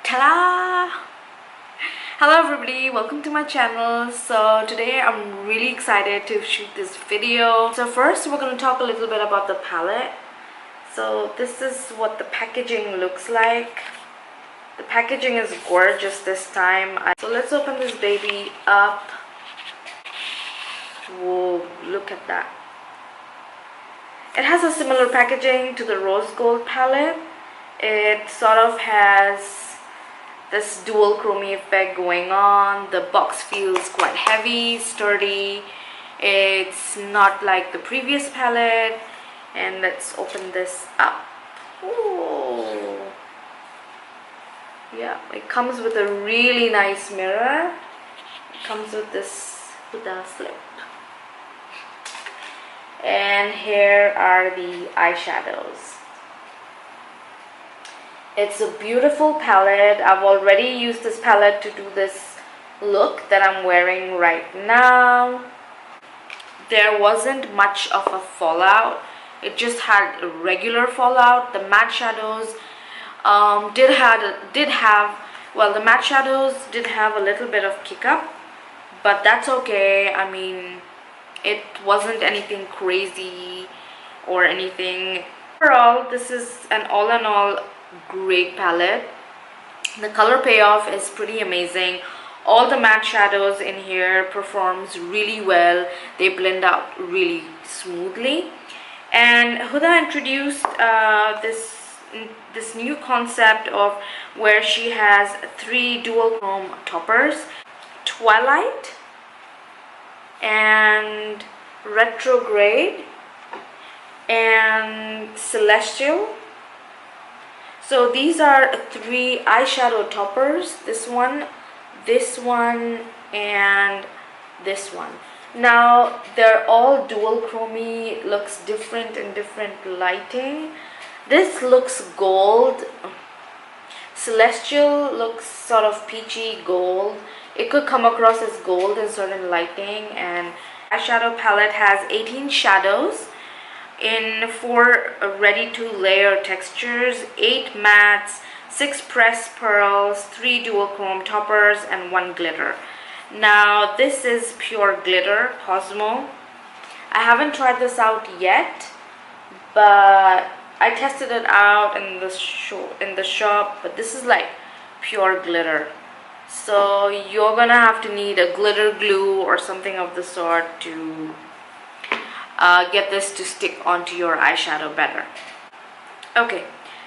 Ta-da! Hello everybody, welcome to my channel. So today I'm really excited to shoot this video. So first we're going to talk a little bit about the palette. So this is what the packaging looks like. The packaging is gorgeous this time. So let's open this baby up. Whoa, look at that. It has a similar packaging to the rose gold palette. It sort of has this dual chromie effect going on. The box feels quite heavy, sturdy. It's not like the previous palette. And let's open this up. Ooh. Yeah, it comes with a really nice mirror. It comes with this Huda slip. And here are the eyeshadows. It's a beautiful palette. I've already used this palette to do this look that I'm wearing right now. There wasn't much of a fallout. It just had a regular fallout. The matte shadows did have the matte shadows did have a little bit of kick up, but that's okay. I mean, it wasn't anything crazy or anything. Overall, this is an all-in-all great palette. The color payoff is pretty amazing. All the matte shadows in here performs really well. They blend out really smoothly. And Huda introduced this new concept of where she has 3 dual chrome toppers: Twilight and Retrograde and Celestial. So these are 3 eyeshadow toppers: this one, and this one. Now they're all dual chromie, looks different in different lighting. This looks gold. Celestial looks sort of peachy gold. It could come across as gold in certain lighting. And eyeshadow palette has 18 shadows in 4 ready to layer textures, 8 mattes, 6 pressed pearls, 3 dual chrome toppers, and 1 glitter. Now this is pure glitter, Cosmo. I haven't tried this out yet, but I tested it out in the shop, but this is like pure glitter. So you're gonna have to need a glitter glue or something of the sort to get this to stick onto your eyeshadow better. Okay,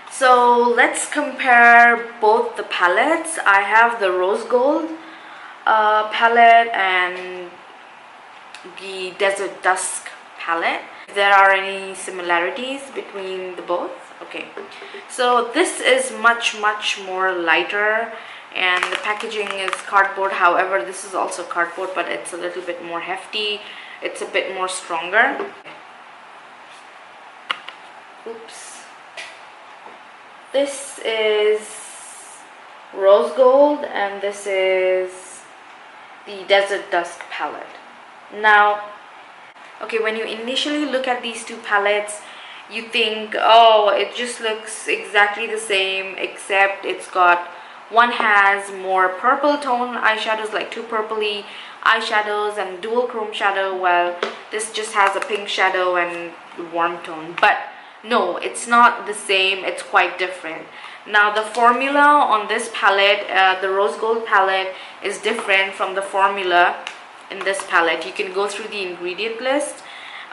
so let's compare both the palettes. I have the rose gold palette and the Desert Dusk palette. If there are any similarities between the both. Okay, so this is much more lighter, and the packaging is cardboard. However, this is also cardboard, but it's a little bit more hefty. It's a bit more stronger. Oops. This is rose gold and this is the Desert Dusk palette. Now, okay, when you initially look at these 2 palettes, you think, oh, it just looks exactly the same, except one has more purple tone eyeshadows, like 2 purpley eyeshadows and dual chrome shadow, while this just has a pink shadow and warm tone. But no, it's not the same, it's quite different. Now the formula on this palette, the rose gold palette, is different from the formula in this palette. You can go through the ingredient list.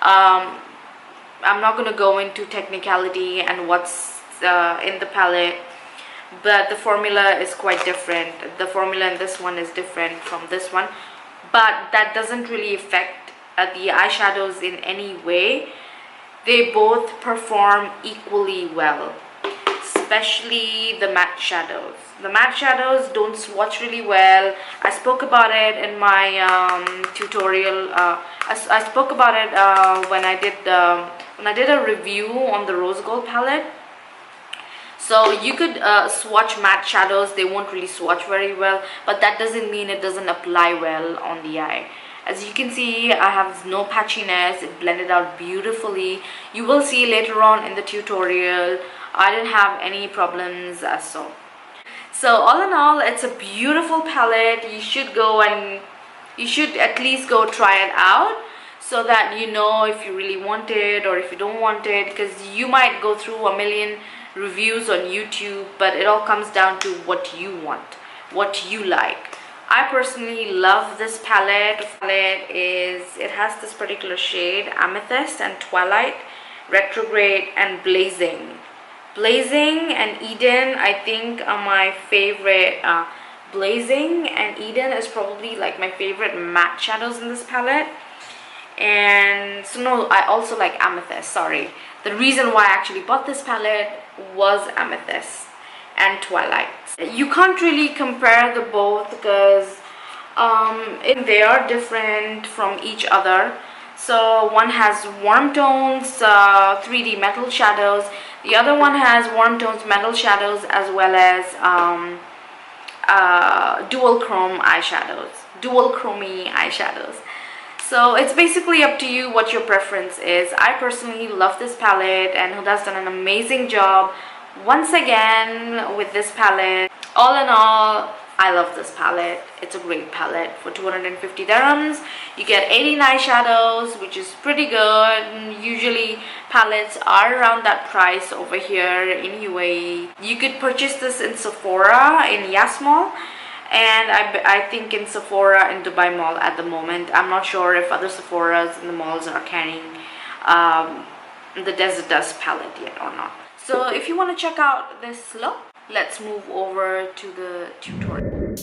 I'm not going to go into technicality and what's in the palette, but the formula is quite different. The formula in this one is different from this one, but that doesn't really affect the eyeshadows in any way. They both perform equally well, especially the matte shadows. The matte shadows don't swatch really well. I spoke about it in my tutorial. I spoke about it when I did a review on the rose gold palette. So you could swatch matte shadows. They won't really swatch very well, but that doesn't mean it doesn't apply well on the eye. As you can see, I have no patchiness. It blended out beautifully. You will see later on in the tutorial I didn't have any problems. So So all in all, it's a beautiful palette. You should go and you should at least go try it out, so that you know if you really want it or if you don't want it, because you might go through a million reviews on YouTube, but it all comes down to what you want, what you like. I personally love this palette. It has this particular shade, Amethyst and Twilight, Retrograde and Blazing. Blazing and Eden, I think, are my favorite. Blazing and Eden is probably like my favorite matte shadows in this palette. And so no, I also like Amethyst. Sorry, the reason why I actually bought this palette was Amethyst and Twilight. You can't really compare the both because they are different from each other. So one has warm tones, 3D metal shadows. The other one has warm tones, metal shadows, as well as dual chrome eyeshadows, dual chromey eyeshadows. So it's basically up to you what your preference is. I personally love this palette, and Huda's done an amazing job once again with this palette. All in all, I love this palette. It's a great palette. For 250 dirhams, you get 18 eyeshadows, which is pretty good. Usually palettes are around that price over here in UAE. You could purchase this in Sephora in Yas Mall, and I think in Sephora in Dubai Mall at the moment. I'm not sure if other Sephoras in the malls are carrying the Desert Dusk palette yet or not. So if you want to check out this look, let's move over to the tutorial.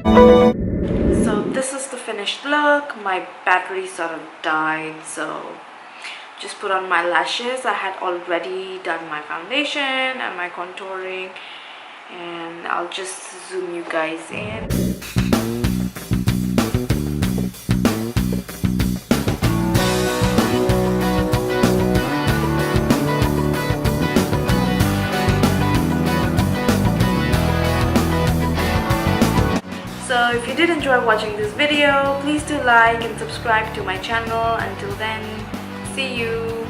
So this is the finished look. My battery sort of died, so just put on my lashes. I had already done my foundation and my contouring, and I'll just zoom you guys in. So if you did enjoy watching this video, please do like and subscribe to my channel. Until then, see you.